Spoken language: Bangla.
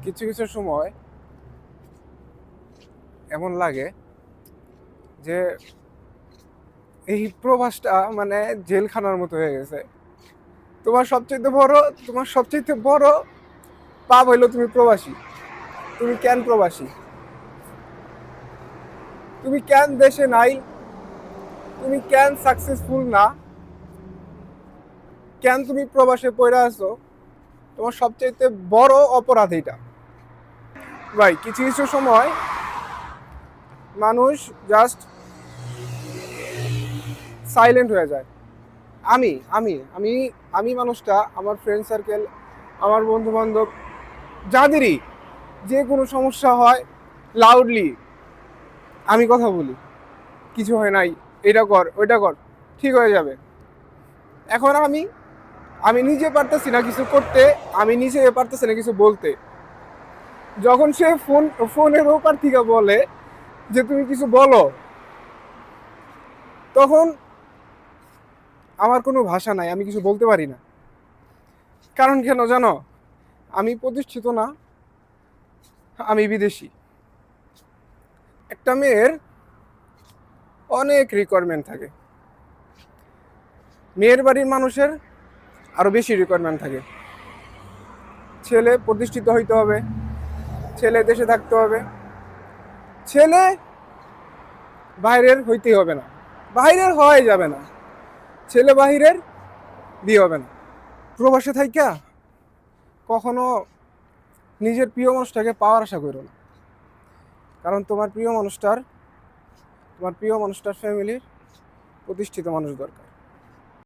কিছু কিছু সময় এমন লাগে যে এই প্রবাসটা মানে জেলখানার মতো হয়ে গেছে। তোমার সবচেয়ে বড় পাপ হইলো তুমি প্রবাসী। তুমি কেন প্রবাসী? তুমি কেন দেশে নাই? তুমি কেন সাকসেসফুল না? কেন তুমি প্রবাসে পড়ে আছো? তোমার সবচেয়ে বড় অপরাধ এটা। ভাই, কিছু কিছু সময় মানুষ জাস্ট সাইলেন্ট হয়ে যায়। আমি আমি আমি আমি মানুষটা, আমার ফ্রেন্ড সার্কেল, আমার বন্ধু বান্ধব, যাদেরই যে কোনো সমস্যা হয়, লাউডলি আমি কথা বলি, কিছু হয় নাই, এটা কর ওইটা কর, ঠিক হয়ে যাবে। এখন আমি আমি নিজে পারতেছি না কিছু করতে, আমি নিজে পারতেছি না কিছু বলতে। যখন সে ফোনের ওপার থেকে বলে যে তুমি কিছু বলো, তখন আমার কোনো ভাষা নাই, আমি কিছু বলতে পারি না। কারণ কেন জানো? আমি প্রতিষ্ঠিত না, আমি বিদেশি। একটা মেয়ের অনেক রিকোয়ারমেন্ট থাকে, মেয়ের বাড়ির মানুষের আরো বেশি রিকোয়ারমেন্ট থাকে। ছেলে প্রতিষ্ঠিত হইতে হবে, ছেলে দেশে থাকতে হবে, ছেলে বাইরের হইতেই হবে না, বাইরের হওয়াই যাবে না, ছেলে বাহিরের বিয়ে হবে না। প্রবাসে থাইকা কখনো নিজের প্রিয় মানুষটাকে পাওয়ার আশা করো না। কারণ তোমার প্রিয় মানুষটার ফ্যামিলির প্রতিষ্ঠিত মানুষ দরকার।